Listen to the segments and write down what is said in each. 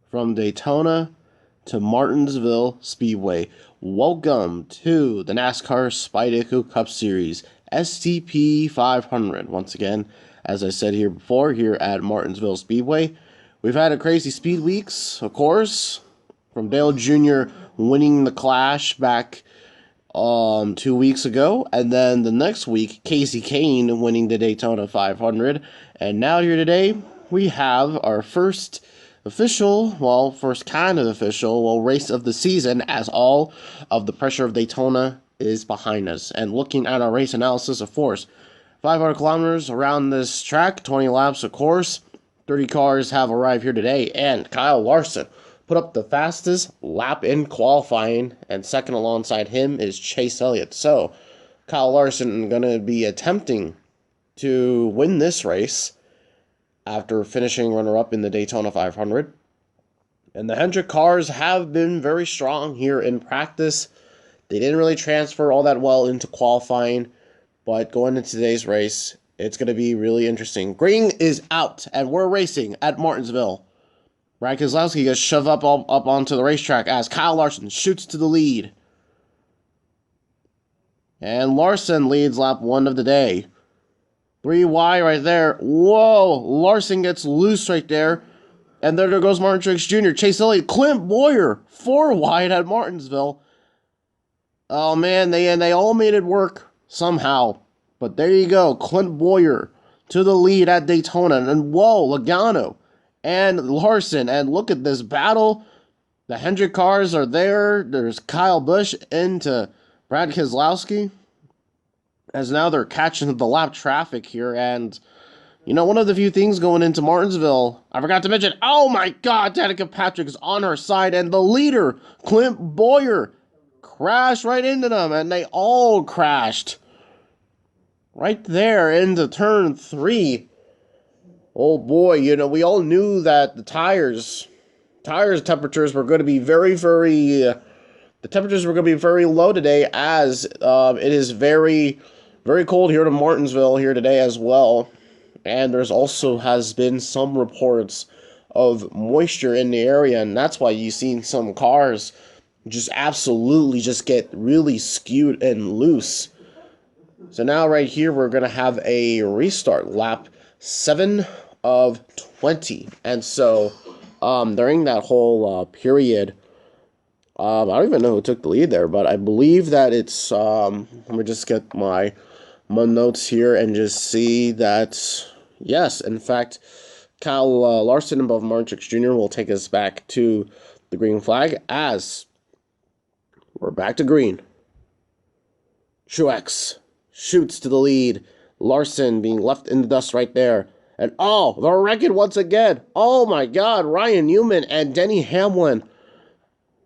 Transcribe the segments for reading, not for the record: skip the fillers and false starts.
from Daytona to Martinsville Speedway. Welcome to the NASCAR SpideyDitko Cup Series STP 500. Once again, as I said here before, here at Martinsville Speedway. We've had a crazy speed weeks, of course, from Dale Jr. winning the Clash back 2 weeks ago, and then the next week, Kasey Kahne winning the Daytona 500, and now here today, we have our first kind of official, race of the season, as all of the pressure of Daytona is behind us. And looking at our race analysis, of course, 500 kilometers around this track, 20 laps, of course, 30 cars have arrived here today, and Kyle Larson put up the fastest lap in qualifying, and second alongside him is Chase Elliott. So, Kyle Larson going to be attempting to win this race after finishing runner-up in the Daytona 500. And the Hendrick cars have been very strong here in practice. They didn't really transfer all that well into qualifying, but going into today's race, it's going to be really interesting. Green is out, and we're racing at Martinsville. Brad Keselowski gets shoved up onto the racetrack as Kyle Larson shoots to the lead. And Larson leads lap 1 of the day. 3 wide right there. Whoa! Larson gets loose right there. And there goes Martin Truex Jr. Chase Elliott, Clint Bowyer, 4 wide at Martinsville. Oh man, they all made it work somehow. But there you go, Clint Bowyer to the lead at Daytona. And whoa, Logano and Larson, and look at this battle. The Hendrick cars are there. There's Kyle Busch into Brad Keselowski, as now they're catching the lap traffic here. And you know, one of the few things going into Martinsville, I forgot to mention, oh my god, Danica Patrick is on her side, and the leader, Clint Bowyer, crashed right into them, and they all crashed right there into turn 3. Oh boy, you know, we all knew that the tires temperatures were going to be very low today, as it is very, very cold here in Martinsville here today as well. And there's also has been some reports of moisture in the area, and that's why you've seen some cars just absolutely just get really skewed and loose. So now right here, we're going to have a restart, lap 7 of 20. And so during that whole period, I don't even know who took the lead there, but I believe that it's, let me just get my notes here and just see that, yes, in fact, Kyle Larson above Martin Truex Jr. will take us back to the green flag, as we're back to green. Truex shoots to the lead. Larson being left in the dust right there. And oh, they're wrecking once again. Oh my god, Ryan Newman and Denny Hamlin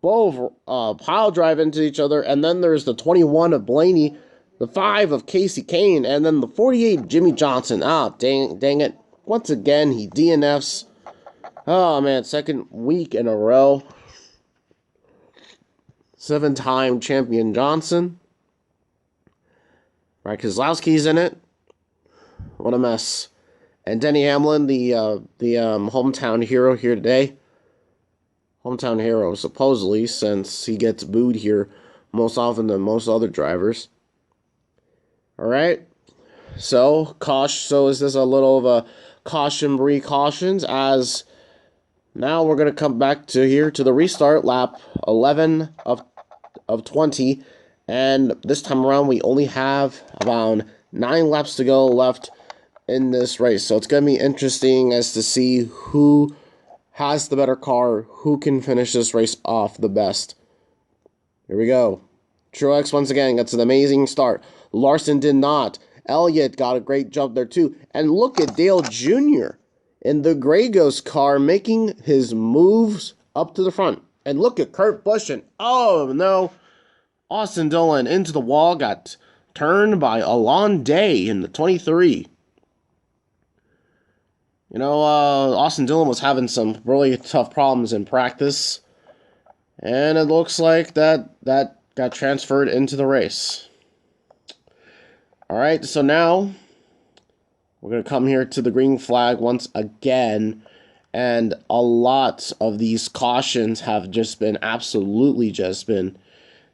both pile drive into each other. And then there's the 21 of Blaney, the 5 of Kasey Kahne, and then the 48 Jimmy Johnson. Ah, dang it. Once again, he DNFs. Oh man, second week in a row. 7-time champion Johnson. Right, Keselowski's in it. What a mess. And Denny Hamlin, the hometown hero here today. Hometown hero, supposedly, since he gets booed here most often than most other drivers. Alright. So is this a little of a cautions, as now we're going to come back to here to the restart, lap 11 of 20. And this time around, we only have about 9 laps to go left in this race. So it's going to be interesting as to see who has the better car, who can finish this race off the best. Here we go. Truex once again gets an amazing start. Larson did not. Elliott got a great jump there too. And look at Dale Jr. in the Gray Ghost car making his moves up to the front. And look at Kurt Busch, and oh no, Austin Dillon into the wall, got turned by Alon Day in the 23. You know, Austin Dillon was having some really tough problems in practice, and it looks like that got transferred into the race. All right, so now we're going to come here to the green flag once again, And a lot of these cautions have just been absolutely just been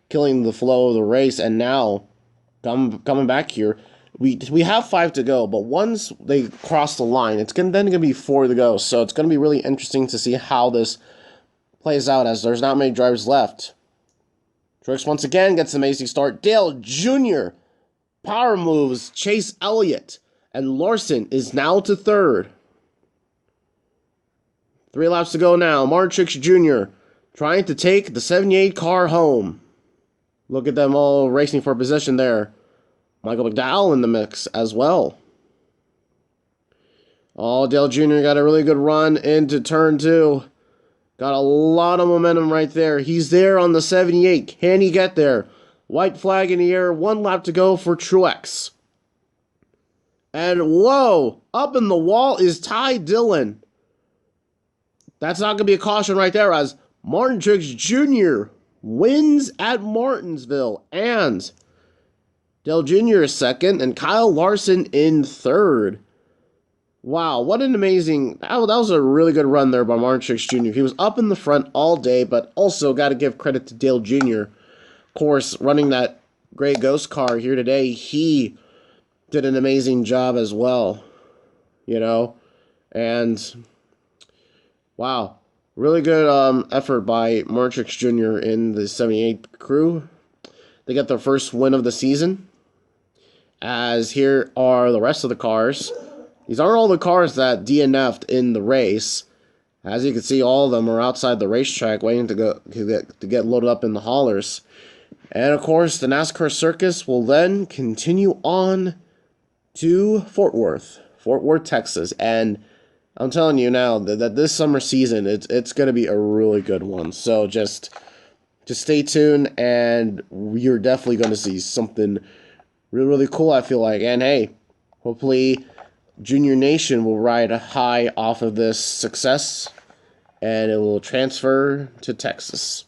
killing the flow of the race. And now, coming back here, we have 5 to go, but once they cross the line, it's then going to be 4 to go. So it's going to be really interesting to see how this plays out, as there's not many drivers left. Truex once again gets an amazing start. Dale Jr. power moves Chase Elliott, and Larson is now to third. 3 laps to go now. Martin Truex Jr. trying to take the 78 car home. Look at them all racing for position there. Michael McDowell in the mix as well. Oh, Dale Jr. got a really good run into turn 2. Got a lot of momentum right there. He's there on the 78. Can he get there? White flag in the air. 1 lap to go for Truex. And whoa, up in the wall is Ty Dillon. That's not going to be a caution right there, as Martin Truex Jr. wins at Martinsville. And Dale Jr. is second, and Kyle Larson in third. Wow, what an amazing... That was a really good run there by Martin Truex Jr. He was up in the front all day, but also got to give credit to Dale Jr. Of course, running that great ghost car here today, he did an amazing job as well. You know? And... wow, really good effort by Martin Truex Jr. in the 78 crew. They got their first win of the season. As here are the rest of the cars. These aren't all the cars that DNF'd in the race. As you can see, all of them are outside the racetrack waiting to get loaded up in the haulers. And of course, the NASCAR circus will then continue on to Fort Worth, Texas. And I'm telling you now that this summer season, it's going to be a really good one. So just stay tuned, and you're definitely going to see something really, really cool, I feel like. And hey, hopefully Junior Nation will ride high off of this success, and it will transfer to Texas.